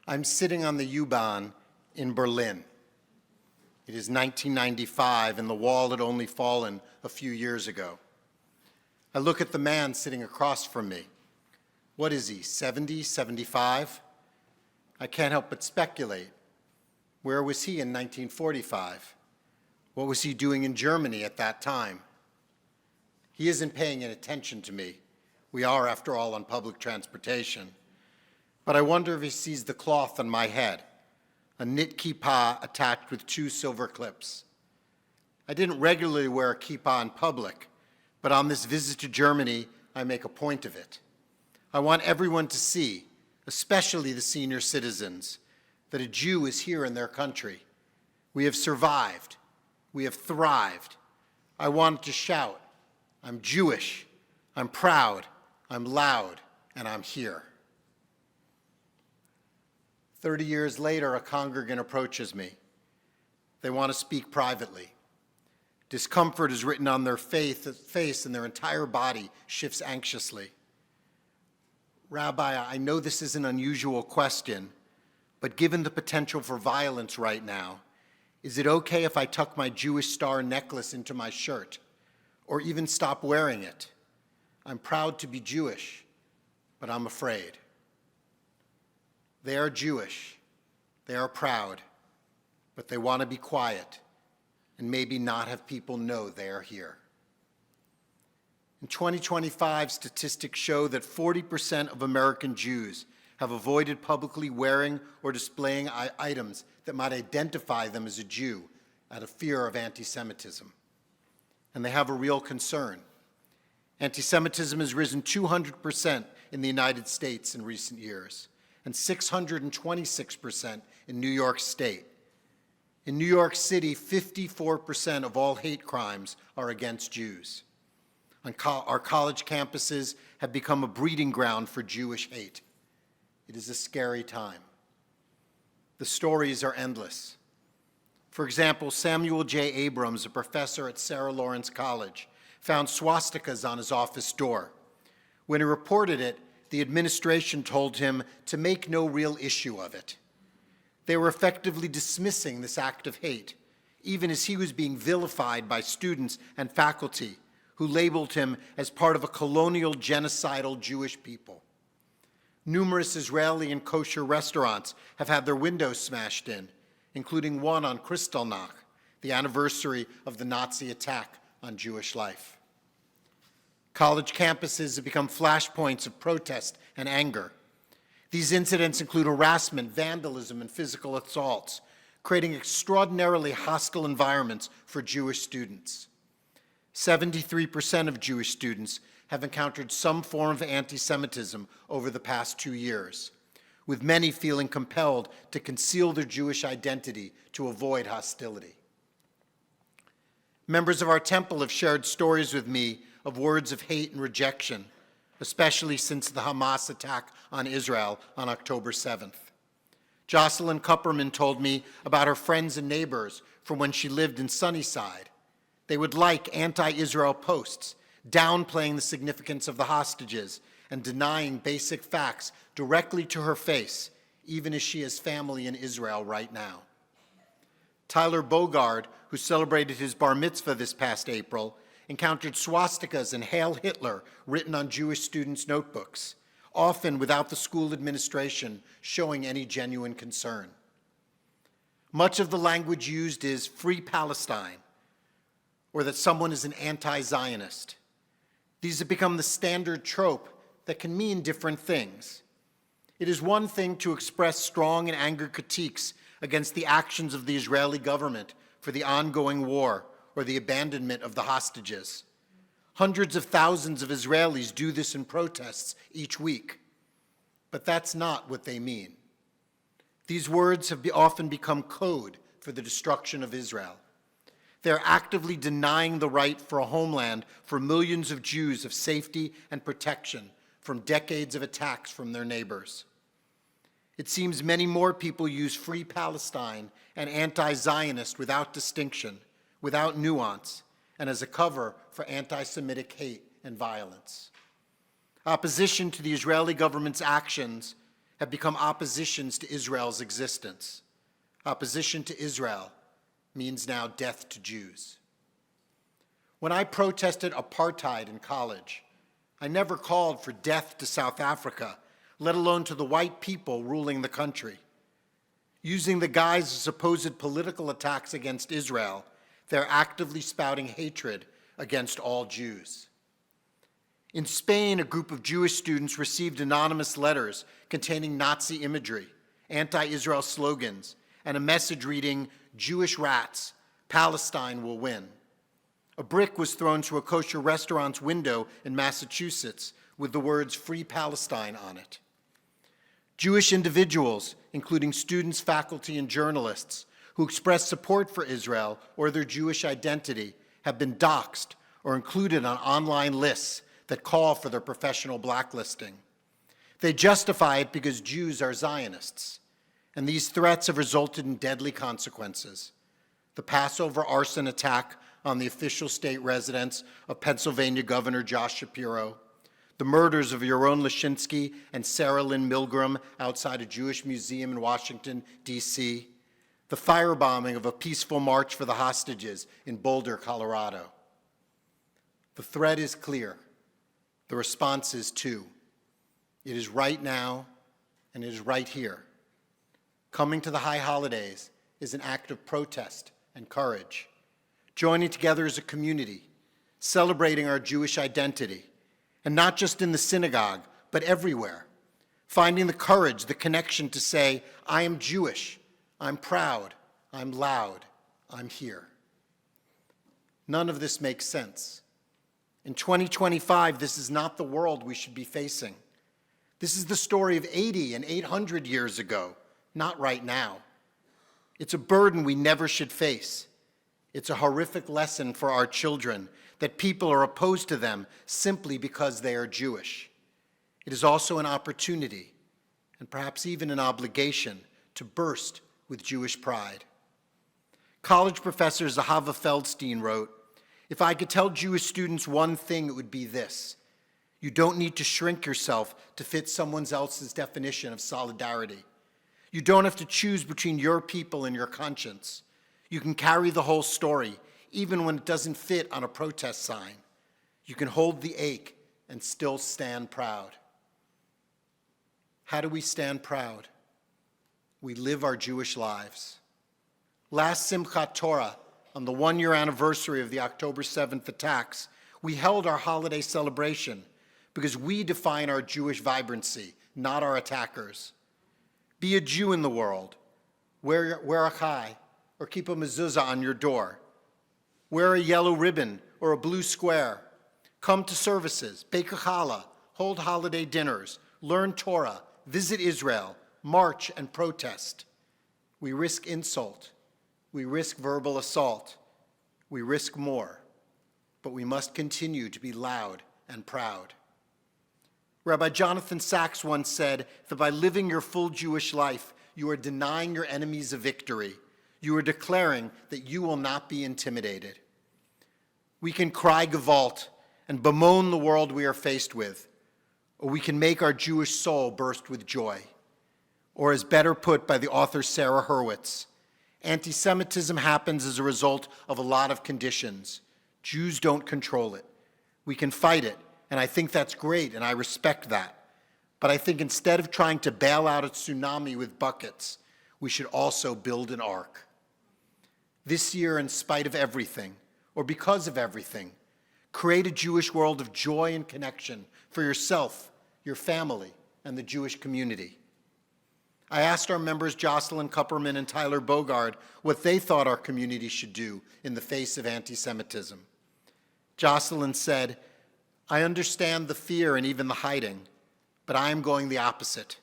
I'm sitting on the U-Bahn in Berlin. It is 1995, and the wall had only fallen a few years ago. I look at the man sitting across from me. What is he, 70, 75? I can't help but speculate. Where was he in 1945? What was he doing in Germany at that time? He isn't paying any attention to me. We are, after all, on public transportation. But I wonder if he sees the cloth on my head, a knit kippah attached with 2 silver clips. I didn't regularly wear a kippah in public, but on this visit to Germany, I make a point of it. I want everyone to see, especially the senior citizens, that a Jew is here in their country. We have survived. We have thrived. I wanted to shout, I'm Jewish, I'm proud, I'm loud, and I'm here. 30 years later, a congregant approaches me. They want to speak privately. Discomfort is written on their face, and their entire body shifts anxiously. Rabbi, I know this is an unusual question, but given the potential for violence right now, is it okay if I tuck my Jewish star necklace into my shirt, or even stop wearing it? I'm proud to be Jewish, but I'm afraid. They are Jewish, they are proud, but they want to be quiet and maybe not have people know they are here. In 2025, statistics show that 40% of American Jews have avoided publicly wearing or displaying items that might identify them as a Jew out of fear of anti-Semitism. And they have a real concern. Anti-Semitism has risen 200% in the United States in recent years, and 626% in New York State. In New York City, 54% of all hate crimes are against Jews. Our college campuses have become a breeding ground for Jewish hate. It is a scary time. The stories are endless. For example, Samuel J. Abrams, a professor at Sarah Lawrence College, found swastikas on his office door. When he reported it, the administration told him to make no real issue of it. They were effectively dismissing this act of hate, even as he was being vilified by students and faculty who labeled him as part of a colonial genocidal Jewish people. Numerous Israeli and kosher restaurants have had their windows smashed in, including one on Kristallnacht, the anniversary of the Nazi attack on Jewish life. College campuses have become flashpoints of protest and anger. These incidents include harassment, vandalism, and physical assaults, creating extraordinarily hostile environments for Jewish students. 73% of Jewish students have encountered some form of anti-Semitism over the past 2 years, with many feeling compelled to conceal their Jewish identity to avoid hostility. Members of our temple have shared stories with me of words of hate and rejection, especially since the Hamas attack on Israel on October 7th. Jocelyn Kupperman told me about her friends and neighbors from when she lived in Sunnyside. They would like anti-Israel posts, downplaying the significance of the hostages and denying basic facts directly to her face, even as she has family in Israel right now. Tyler Bogard, who celebrated his bar mitzvah this past April, encountered swastikas and Hail Hitler written on Jewish students' notebooks, often without the school administration showing any genuine concern. Much of the language used is Free Palestine, or that someone is an anti-Zionist. These have become the standard trope that can mean different things. It is one thing to express strong and angry critiques against the actions of the Israeli government for the ongoing war or the abandonment of the hostages. Hundreds of thousands of Israelis do this in protests each week. But that's not what they mean. These words have often become code for the destruction of Israel. They're actively denying the right for a homeland for millions of Jews of safety and protection from decades of attacks from their neighbors. It seems many more people use Free Palestine and anti-Zionist without distinction, without nuance, and as a cover for anti-Semitic hate and violence. Opposition to the Israeli government's actions have become oppositions to Israel's existence. Opposition to Israel means now death to Jews. When I protested apartheid in college, I never called for death to South Africa, let alone to the white people ruling the country. Using the guise of supposed political attacks against Israel, they're actively spouting hatred against all Jews. In Spain, a group of Jewish students received anonymous letters containing Nazi imagery, anti-Israel slogans, and a message reading, "Jewish rats, Palestine will win." A brick was thrown through a kosher restaurant's window in Massachusetts with the words "Free Palestine" on it. Jewish individuals, including students, faculty, and journalists, who express support for Israel or their Jewish identity, have been doxxed or included on online lists that call for their professional blacklisting. They justify it because Jews are Zionists, and these threats have resulted in deadly consequences. The Passover arson attack on the official state residence of Pennsylvania Governor Josh Shapiro, the murders of Yaron Lashinsky and Sarah Lynn Milgram outside a Jewish museum in Washington, D.C., the firebombing of a peaceful march for the hostages in Boulder, Colorado. The threat is clear. The response is too. It is right now, and it is right here. Coming to the high holidays is an act of protest and courage. Joining together as a community, celebrating our Jewish identity, and not just in the synagogue, but everywhere. Finding the courage, the connection to say, I am Jewish, I'm proud, I'm loud, I'm here. None of this makes sense. In 2025, this is not the world we should be facing. This is the story of 80 and 800 years ago, not right now. It's a burden we never should face. It's a horrific lesson for our children that people are opposed to them simply because they are Jewish. It is also an opportunity, and perhaps even an obligation, to burst with Jewish pride. College professor Zahava Feldstein wrote, "If I could tell Jewish students one thing, it would be this. You don't need to shrink yourself to fit someone else's definition of solidarity. You don't have to choose between your people and your conscience. You can carry the whole story, even when it doesn't fit on a protest sign. You can hold the ache and still stand proud." How do we stand proud? We live our Jewish lives. Last Simchat Torah, on the one-year anniversary of the October 7th attacks, we held our holiday celebration because we define our Jewish vibrancy, not our attackers. Be a Jew in the world. Wear a chai or keep a mezuzah on your door. Wear a yellow ribbon or a blue square. Come to services, bake a challah, hold holiday dinners, learn Torah, visit Israel, march and protest. We risk insult. We risk verbal assault. We risk more. But we must continue to be loud and proud. Rabbi Jonathan Sachs once said that by living your full Jewish life, you are denying your enemies a victory. You are declaring that you will not be intimidated. We can cry Gewalt and bemoan the world we are faced with, or we can make our Jewish soul burst with joy. Or as better put by the author Sarah Hurwitz, anti-Semitism happens as a result of a lot of conditions. Jews don't control it. We can fight it, and I think that's great, and I respect that. But I think instead of trying to bail out a tsunami with buckets, we should also build an ark. This year, in spite of everything, or because of everything, create a Jewish world of joy and connection for yourself, your family, and the Jewish community. I asked our members Jocelyn Kupperman and Tyler Bogard what they thought our community should do in the face of anti-Semitism. Jocelyn said, "I understand the fear and even the hiding, but I am going the opposite.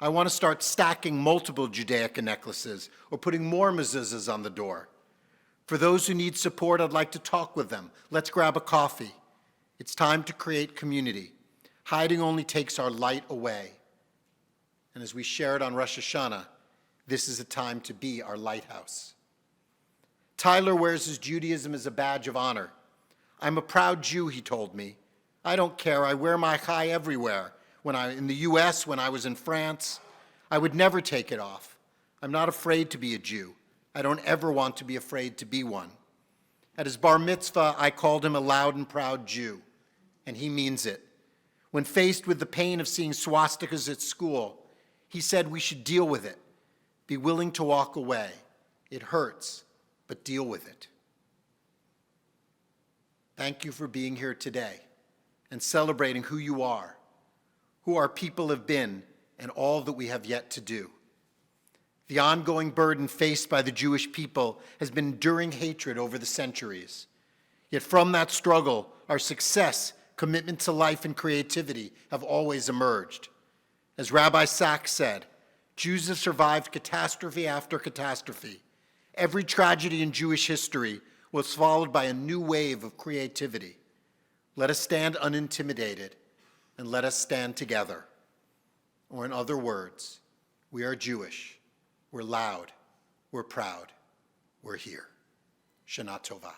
I want to start stacking multiple Judaica necklaces or putting more mezuzahs on the door. For those who need support, I'd like to talk with them. Let's grab a coffee. It's time to create community. Hiding only takes our light away. And as we shared on Rosh Hashanah, this is a time to be our lighthouse." Tyler wears his Judaism as a badge of honor. "I'm a proud Jew," he told me. "I don't care. I wear my chai everywhere. In the US, when I was in France, I would never take it off. I'm not afraid to be a Jew. I don't ever want to be afraid to be one. At his bar mitzvah, I called him a loud and proud Jew, and he means it. When faced with the pain of seeing swastikas at school, he said we should deal with it, be willing to walk away. It hurts, but deal with it. Thank you for being here today and celebrating who you are, who our people have been, and all that we have yet to do. The ongoing burden faced by the Jewish people has been enduring hatred over the centuries. Yet from that struggle, our success, commitment to life, and creativity have always emerged. As Rabbi Sachs said, Jews have survived catastrophe after catastrophe. Every tragedy in Jewish history was followed by a new wave of creativity. Let us stand unintimidated, and let us stand together. Or in other words, we are Jewish. We're loud, we're proud, we're here. Shana Tova.